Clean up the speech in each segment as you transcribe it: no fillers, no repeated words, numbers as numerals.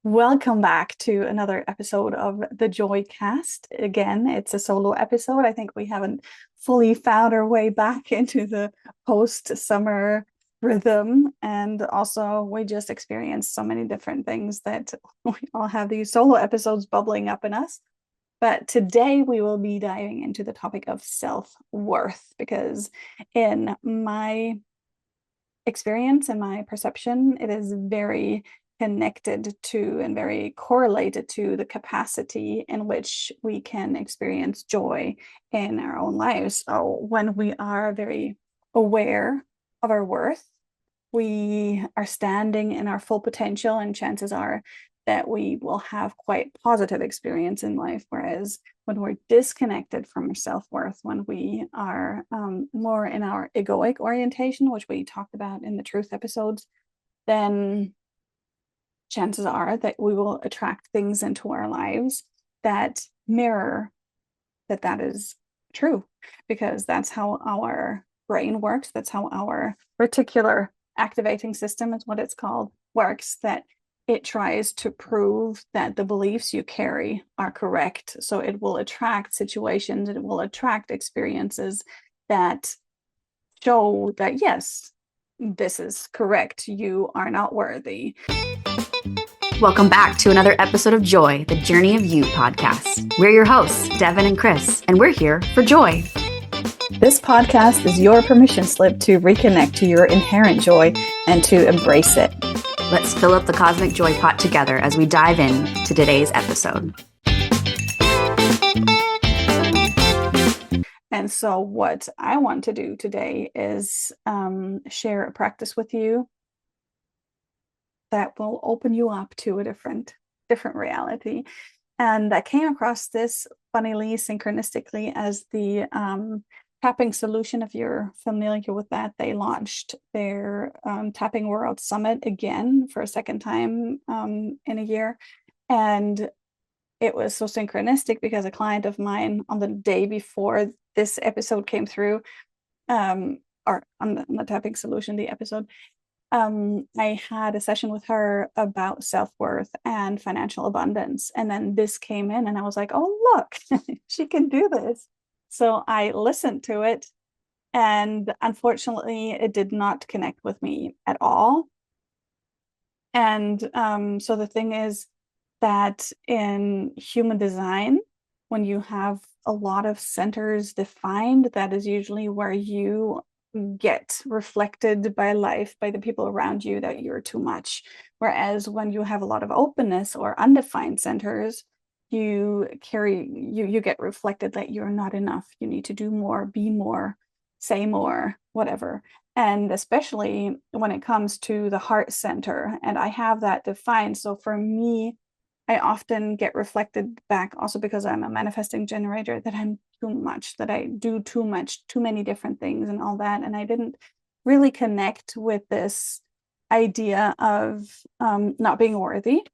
Welcome back to another episode of the Joy Cast. Again, it's a solo episode. I think we haven't fully found our way back into the post-summer rhythm. And also, we just experienced so many different things that we all have these solo episodes bubbling up in us. But today we will be diving into the topic of self-worth because in my experience and my perception, it is very connected to and very correlated to the capacity in which we can experience joy in our own lives. So when we are very aware of our worth, we are standing in our full potential, and chances are that we will have quite positive experience in life. Whereas when we're disconnected from our self-worth, when we are more in our egoic orientation, which we talked about in the truth episodes, then chances are that we will attract things into our lives that mirror that is true, because that's how our brain works. That's how our reticular activating system is what it's called works, that it tries to prove that the beliefs you carry are correct. So it will attract situations, it will attract experiences that show that, yes, this is correct. You are not worthy. Welcome back to another episode of Joy, the Journey of You podcast. We're your hosts, Devin and Chris, and we're here for joy. This podcast is your permission slip to reconnect to your inherent joy and to embrace it. Let's fill up the cosmic joy pot together as we dive in to today's episode. And so what I want to do today is share a practice with you that will open you up to a different reality. And I came across this funnily, synchronistically, as the Tapping Solution. If you're familiar with that, they launched their Tapping World Summit again for a second time in a year. And it was so synchronistic because a client of mine, on the day before this episode came through, or on the Tapping Solution, the episode, I had a session with her about self-worth and financial abundance. And then this came in and I was like, oh, look, she can do this. So I listened to it, and unfortunately, it did not connect with me at all. And so the thing is that in human design, when you have a lot of centers defined, that is usually where you get reflected by life, by the people around you, that you're too much. Whereas when you have a lot of openness or undefined centers, you get reflected that you're not enough. You need to do more, be more, say more, whatever. And especially when it comes to the heart center, and I have that defined. So for me, I often get reflected back, also because I'm a manifesting generator, that I'm too much, that I do too much, too many different things and all that. And I didn't really connect with this idea of not being worthy.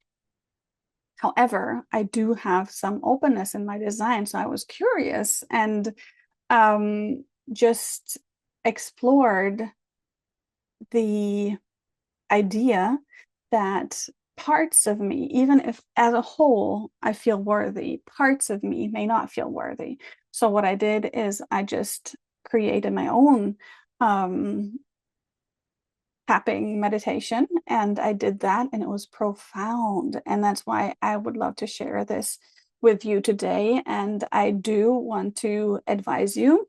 However, I do have some openness in my design. So I was curious and just explored the idea that parts of me, even if as a whole I feel worthy, parts of me may not feel worthy. So what I did is I just created my own tapping meditation, and I did that, and it was profound. And that's why I would love to share this with you today. And I do want to advise you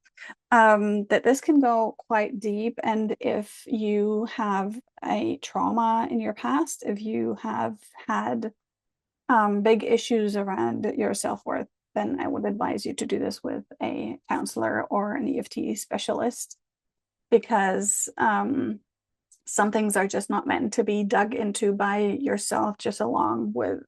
that this can go quite deep. And if you have a trauma in your past, if you have had big issues around your self-worth, then I would advise you to do this with a counselor or an EFT specialist, because some things are just not meant to be dug into by yourself, just along with,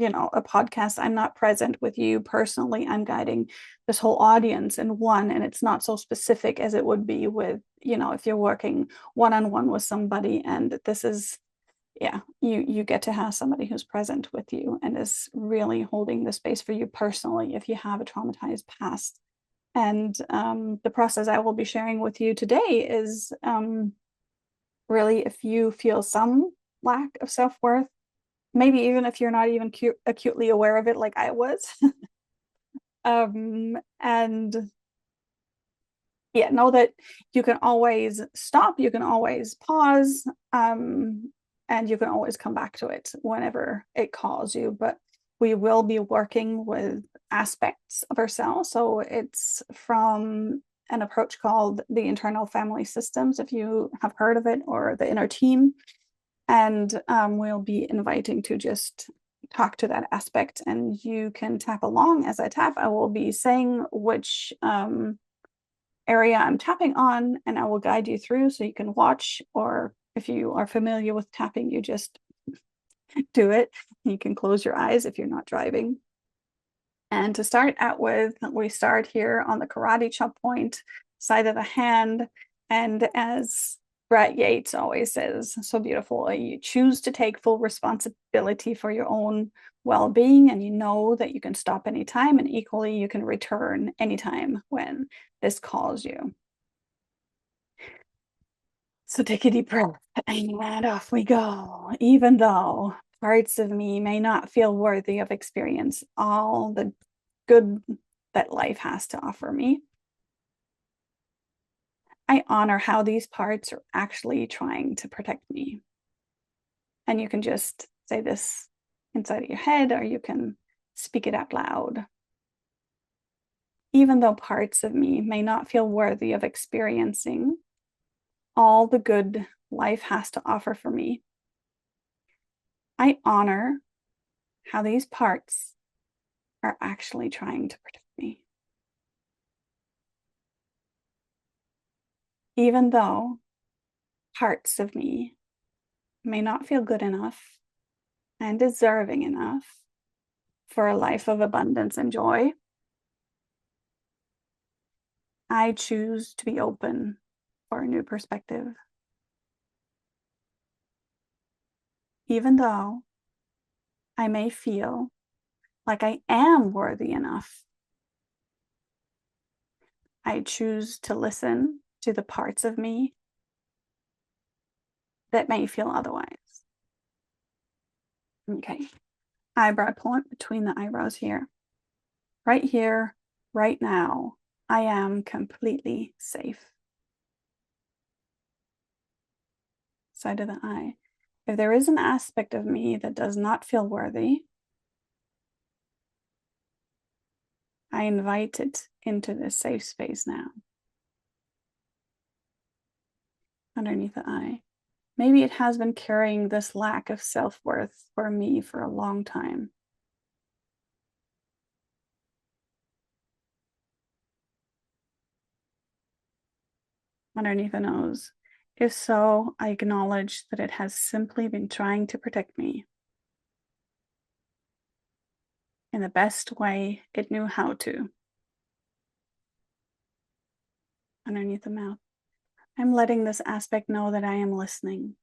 a podcast. I'm not present with you personally. I'm guiding this whole audience in one, and it's not so specific as it would be with, if you're working one-on-one with somebody. And this is, yeah, you get to have somebody who's present with you and is really holding the space for you personally if you have a traumatized past. And the process I will be sharing with you today is really, if you feel some lack of self-worth, maybe even if you're not even acutely aware of it, like I was. And yeah, know that you can always stop, you can always pause, and you can always come back to it whenever it calls you. But we will be working with aspects of ourselves. So it's from an approach called the internal family systems, if you have heard of it, or the inner team. And we'll be inviting to just talk to that aspect, and you can tap along as I tap. I will be saying which area I'm tapping on, and I will guide you through so you can watch, or if you are familiar with tapping, you just do it. You can close your eyes if you're not driving. And to start out with, we start here on the karate chop point, side of the hand. And as Brett Yates always says, so beautiful, you choose to take full responsibility for your own well-being, and you know that you can stop anytime, and equally you can return anytime when this calls you. So take a deep breath, and off we go. Even though parts of me may not feel worthy of experience all the good that life has to offer me, I honor how these parts are actually trying to protect me. And you can just say this inside of your head, or you can speak it out loud. Even though parts of me may not feel worthy of experiencing all the good life has to offer for me, I honor how these parts are actually trying to protect me. Even though parts of me may not feel good enough and deserving enough for a life of abundance and joy, I choose to be open for a new perspective. Even though I may feel like I am worthy enough, I choose to listen to the parts of me that may feel otherwise. Okay. Eyebrow point between the eyebrows here. Right here, right now, I am completely safe. Side of the eye. If there is an aspect of me that does not feel worthy, I invite it into this safe space now. Underneath the eye. Maybe it has been carrying this lack of self-worth for me for a long time. Underneath the nose. If so, I acknowledge that it has simply been trying to protect me in the best way it knew how to. Underneath the mouth. I'm letting this aspect know that I am listening.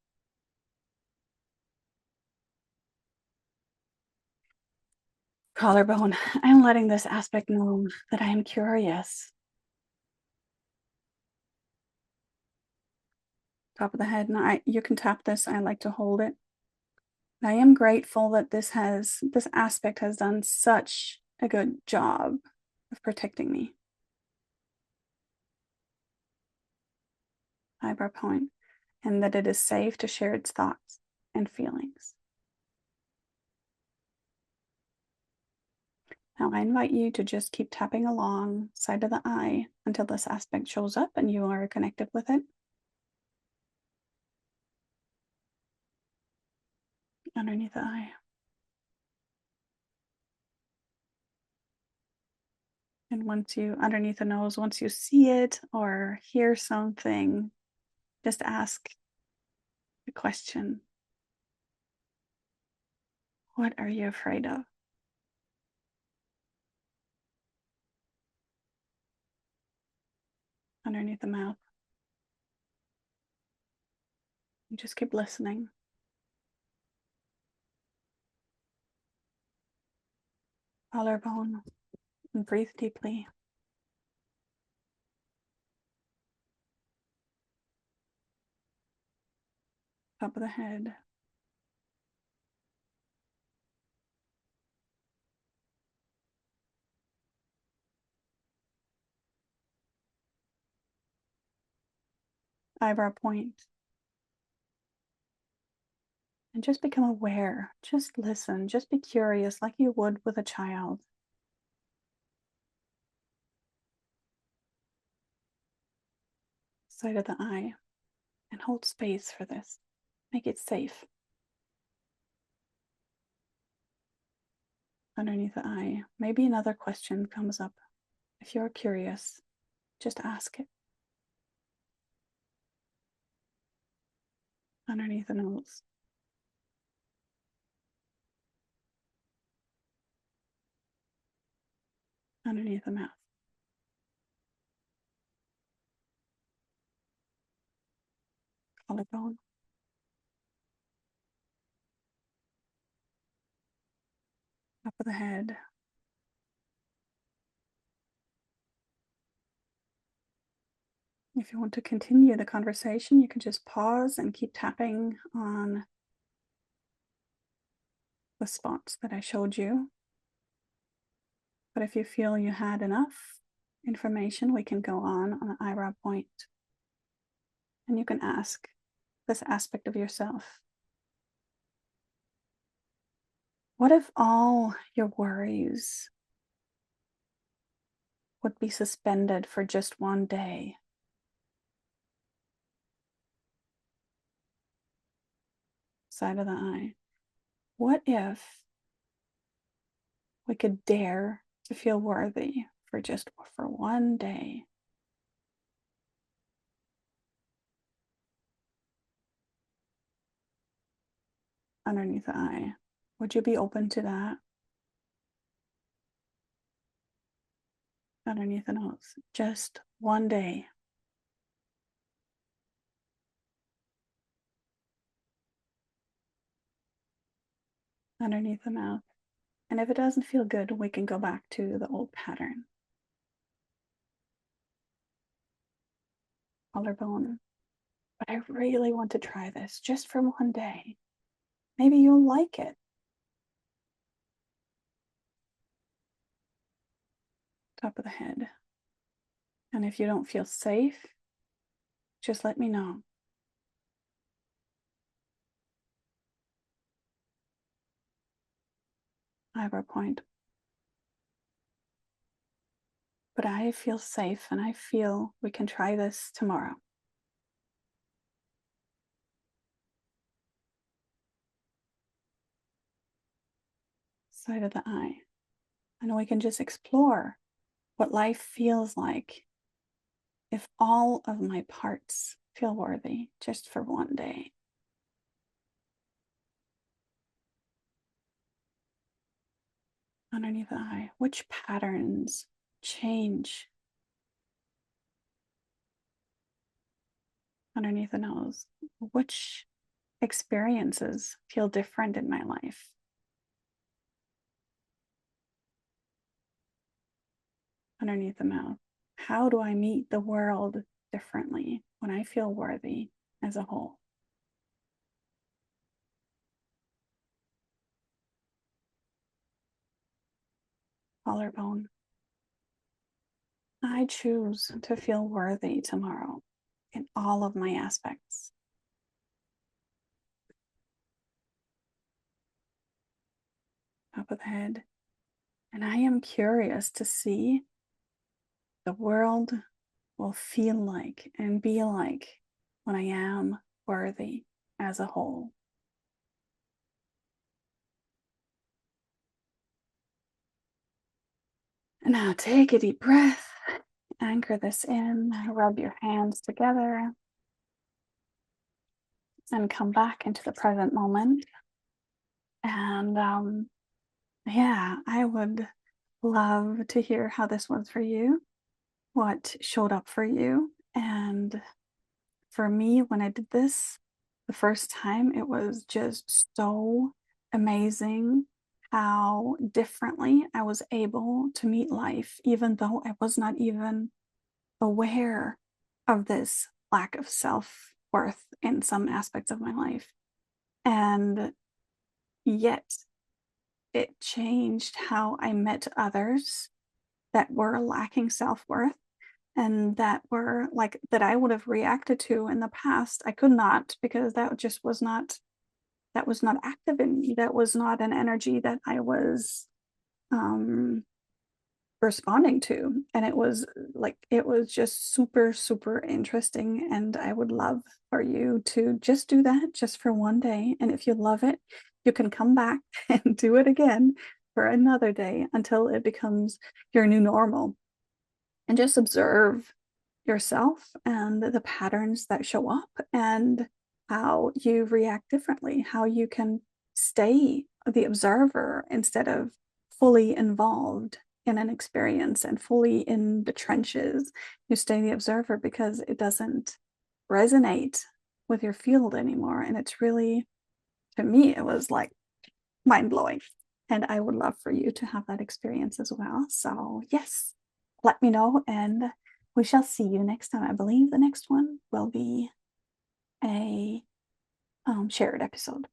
Collarbone. I'm letting this aspect know that I am curious. Top of the head. Now you can tap this. I like to hold it. I am grateful that this aspect has done such a good job of protecting me. Eyebrow point. And that it is safe to share its thoughts and feelings. Now I invite you to just keep tapping along side of the eye until this aspect shows up and you are connected with it. Underneath the eye. And once you, underneath the nose, once you see it or hear something, just ask the question, what are you afraid of? Underneath the mouth. You just keep listening. Collarbone, and breathe deeply. Top of the head. eyebrow point. And just become aware. Just listen. Just be curious like you would with a child. Side of the eye. And hold space for this. Make it safe. Underneath the eye. Maybe another question comes up. If you're curious, just ask it. Underneath the nose. Underneath the mouth. Collarbone. Top of the head. If you want to continue the conversation, you can just pause and keep tapping on the spots that I showed you. But if you feel you had enough information, we can go on the eyebrow point. And you can ask this aspect of yourself. What if all your worries would be suspended for just one day? Side of the eye. What if we could dare to feel worthy for one day? Underneath the eye. Would you be open to that? Underneath the nose. Just one day. Underneath the mouth. And if it doesn't feel good, we can go back to the old pattern. Collarbone. But I really want to try this just for one day. Maybe you'll like it. Top of the head. And if you don't feel safe, just let me know. Eyebrow point. But I feel safe and I feel we can try this tomorrow. Side of the eye. And we can just explore what life feels like if all of my parts feel worthy just for one day. Underneath the eye, which patterns change? Underneath the nose, which experiences feel different in my life? Underneath the mouth, how do I meet the world differently when I feel worthy as a whole? Collarbone. I choose to feel worthy tomorrow in all of my aspects. Top of the head. And I am curious to see the world will feel like and be like when I am worthy as a whole. And now take a deep breath, anchor this in, rub your hands together, and come back into the present moment. And yeah, I would love to hear how this was for you, what showed up for you. And for me, when I did this the first time, it was just so amazing how differently I was able to meet life, even though I was not even aware of this lack of self-worth in some aspects of my life. And yet it changed how I met others that were lacking self-worth. and that were like that I would have reacted to in the past. I could not, because that just was not, that was not active in me. That was not an energy that I was responding to. And it was like, it was just super, super interesting. And I would love for you to just do that just for one day. And if you love it, you can come back and do it again for another day until it becomes your new normal. And just observe yourself and the patterns that show up and how you react differently, how you can stay the observer instead of fully involved in an experience and fully in the trenches. You stay the observer because it doesn't resonate with your field anymore. And it's really, to me, it was like mind blowing. And I would love for you to have that experience as well. So, yes, let me know, and we shall see you next time. I believe the next one will be a shared episode.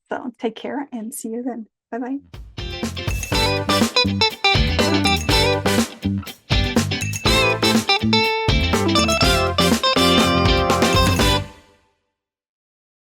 So, take care and see you then. Bye bye.